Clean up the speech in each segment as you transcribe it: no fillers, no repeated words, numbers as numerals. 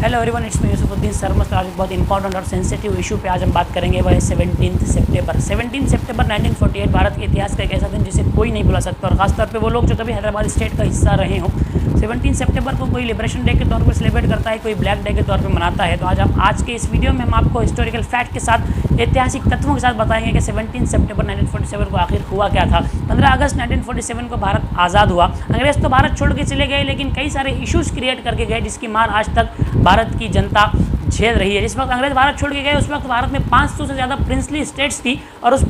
Hello everyone, it's me Yusufuddin Sarmast. आज बहुत important और सेंसिटिव इशू पे आज हम बात करेंगे, वह है 17 सितंबर 1948 भारत के इतिहास का एक ऐसा दिन जिसे कोई नहीं भुला सकता, और खासतौर पे वो लोग जो कभी हैदराबाद स्टेट का हिस्सा रहे हों। 17 सितंबर को कोई लिबरेशन डे के तौर पर सेलिब्रेट करता है, कोई ब्लैक डे के तौर पर मनाता है। तो आज के इस वीडियो में हम आपको हिस्टोरिकल फैक्ट के साथ, ऐतिहासिक तत्वों के साथ बताएंगे कि 17 सितंबर 1947 को आखिर हुआ क्या था। 15 अगस्त 1947 को भारत आज़ाद हुआ। अंग्रेज तो भारत छोड़ के चले गए, लेकिन कई सारे इश्यूज़ क्रिएट करके गए जिसकी मार आज तक भारत की जनता झेल रही है। जिस वक्त अंग्रेज भारत छोड़ के गए उस वक्त भारत में 500 से ज़्यादा प्रिंसली स्टेट्स थी, और उस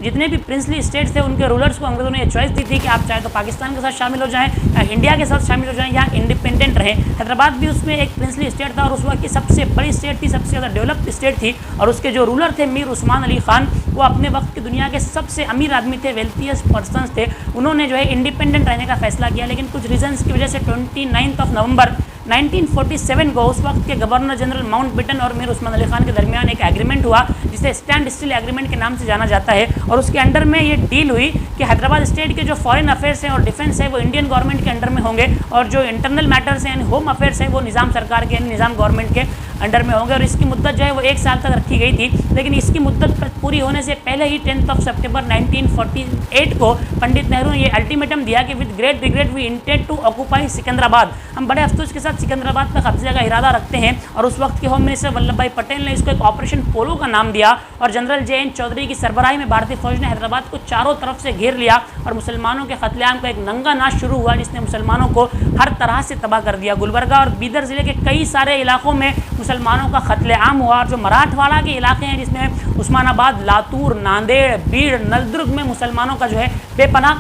जितने भी प्रिंसली स्टेट्स थे उनके रूलर्स को अंग्रेजों ने ये चॉइस दी थी कि आप चाहे तो पाकिस्तान के साथ शामिल हो जाएं या इंडिया के साथ शामिल हो जाएं या इंडिपेंडेंट रहें। हैदराबाद भी उसमें एक प्रिंसली स्टेट था और उस वक्त की सबसे बड़ी स्टेट थी, सबसे ज़्यादा डेवलप्ड स्टेट थी, और उसके जो रूलर थे मीर उस्मान अली खान, वो अपने वक्त की दुनिया के सबसे अमीर आदमी थे, वेल्थिएस्ट पर्सनस थे। उन्होंने जो है इंडिपेंडेंट रहने का फैसला किया, लेकिन कुछ रीजंस की वजह से 29 नवंबर 1947 को उस वक्त के गवर्नर जनरल माउंटबेटन और मीर उस्मान अली खान के दरमियान एक एग्रीमेंट हुआ जिसे स्टैंड स्टिल एग्रीमेंट के नाम से जाना जाता है। और उसके अंडर में ये डील हुई कि हैदराबाद स्टेट के जो फॉरेन अफेयर्स हैं और डिफेंस है वो इंडियन गवर्नमेंट के अंडर में होंगे, और जो इंटरनल मैटर्स हैं होम अफेयर्स है वो निज़ाम सरकार के निज़ाम गवर्नमेंट के अंडर में होंगे। और इसकी मुद्दत जो है वो 1 साल तक रखी गई थी, लेकिन इसकी मुद्दत पूरी होने से पहले ही 10 सितंबर 1948 को पंडित नेहरू ने ये अल्टीमेटम दिया कि with great regret we intend to occupy Secunderabad. हम बड़े अफसोस के साथ सिकंदराबाद पर कब्जे का इरादा रखते हैं। और उस वक्त के होम मिनिस्टर वल्लभ भाई पटेल ने इसको एक ऑपरेशन पोलो का नाम दिया, और जनरल JN चौधरी की सरबराही में भारतीय फौज ने हैदराबाद को चारों तरफ से घेर लिया, और मुसलमानों के कत्लेआम का एक नंगा नाच शुरू हुआ जिसने मुसलमानों को हर तरह से तबाह कर दिया। गुलबर्गा और बीदर जिले के कई सारे इलाकों में मुसलमानों का कत्लेआम हुआ, और जो मराठवाड़ा के इलाके हैं जिसमें उस्मानाबाद, लातूर, नांदेड़, बीड़, नलदुर्ग में मुसलमानों का जो है बेपनाह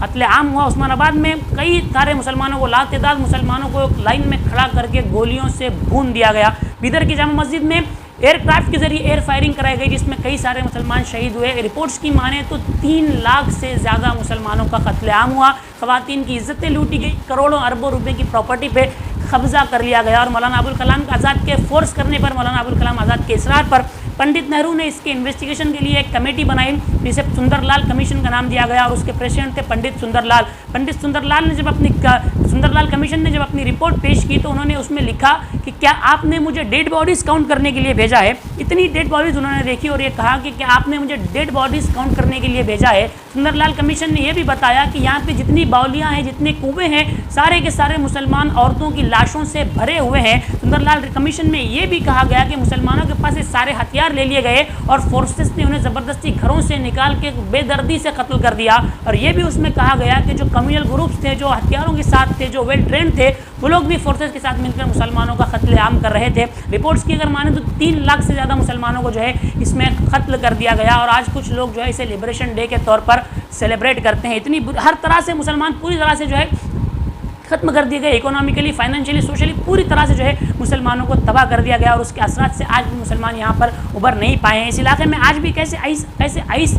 कत्लेआम हुआ। उस्मानाबाद में कई सारे मुसलमानों को, लातेदाद मुसलमानों को लाइन में खड़ा करके गोलियों से भून दिया गया। बीदर की जामा मस्जिद में एयरक्राफ्ट के जरिए एयर फायरिंग कराई गई जिसमें कई सारे मुसलमान शहीद हुए। रिपोर्ट्स की माने तो 3 लाख से ज़्यादा मुसलमानों का कत्लेआम हुआ। ख़वातीन की इज्जतें लूटी गई, करोड़ों अरबों रुपए की प्रॉपर्टी पे कब्जा कर लिया गया। और मौलाना अबुल कलाम आज़ाद के फोर्स करने पर, मौलाना अबुल कलाम आज़ाद के इसरार पर पंडित नेहरू ने इसके इन्वेस्टिगेशन के लिए एक कमेटी बनाई जिसे सुंदरलाल कमीशन का नाम दिया गया, और उसके प्रेसिडेंट थे पंडित सुंदरलाल। पंडित सुंदरलाल कमीशन ने जब अपनी रिपोर्ट पेश की तो उन्होंने उसमें लिखा कि क्या आपने मुझे डेड बॉडीज़ काउंट करने के लिए भेजा है। इतनी डेड बॉडीज़ उन्होंने देखी और ये कहा कि क्या आपने मुझे डेड बॉडीज़ काउंट करने के लिए भेजा है। सुंदरलाल कमीशन ने यह भी बताया कि यहाँ पे जितनी बाउलियाँ हैं, जितने कुएँ हैं, सारे के सारे मुसलमान औरतों की लाशों से भरे हुए हैं। सुंदरलाल कमीशन में ये भी कहा गया कि मुसलमानों के पास ये सारे हथियार ले लिए गए और फोर्सेस ने उन्हें ज़बरदस्ती घरों से निकाल के बेदर्दी से कत्ल कर दिया। और ये भी उसमें कहा गया कि जो कम्युनल ग्रुप्स थे, जो हथियारों के साथ थे, जो वेल ट्रेंड थे, वो लोग भी फोर्सेस के साथ मिलकर मुसलमानों का कत्लेआम कर रहे थे। रिपोर्ट्स की अगर माने तो 3 लाख से ज़्यादा मुसलमानों को जो है इसमें कत्ल कर दिया गया, और आज कुछ लोग जो है इसे लिबरेशन डे के तौर पर सेलिब्रेट करते हैं। इतनी हर तरह से मुसलमान पूरी तरह से जो है खत्म कर दिए गए, इकोनॉमिकली, फाइनेंशियली, सोशली पूरी तरह से जो है मुसलमानों को तबाह कर दिया गया, और उसके असरात से आज भी मुसलमान यहाँ पर उभर नहीं पाए हैं। इस इलाके में आज भी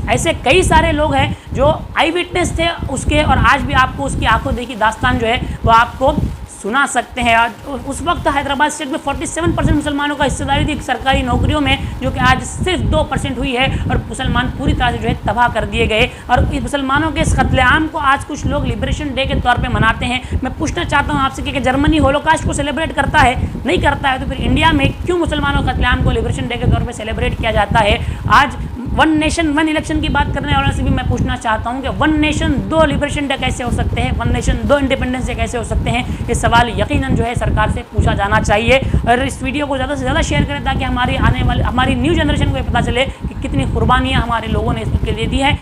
ऐसे कई सारे लोग हैं जो आई विटनेस थे उसके, और आज भी आपको उसकी आंखों देखी दास्तान जो है वो आपको सुना सकते हैं। उस वक्त हैदराबाद स्टेट में 47% मुसलमानों का हिस्सेदारी थी सरकारी नौकरियों में, जो कि आज सिर्फ 2% हुई है, और मुसलमान पूरी तरह से जो है तबाह कर दिए गए। और इस मुसलमानों के इस कत्लेआम को आज कुछ लोग लिबरेशन डे के तौर पे मनाते हैं। मैं पूछना चाहता हूँ आपसे कि जर्मनी होलोकास्ट को सेलिब्रेट करता है, नहीं करता है, तो फिर इंडिया में क्यों मुसलमानों के कत्लेआम को लिबरेशन डे के तौर पर सेलिब्रेट किया जाता है। आज 1 नेशन 1 इलेक्शन की बात करने वालों से भी मैं पूछना चाहता हूं कि 1 नेशन 2 लिबरेशन डे कैसे हो सकते हैं, 1 नेशन 2 इंडिपेंडेंस डे कैसे हो सकते हैं। ये सवाल यकीनन जो है सरकार से पूछा जाना चाहिए। और इस वीडियो को ज़्यादा से ज़्यादा शेयर करें ताकि हमारी न्यू जनरेशन को ये पता चले कि कितनी कुर्बानियाँ हमारे लोगों ने इसके लिए दी है।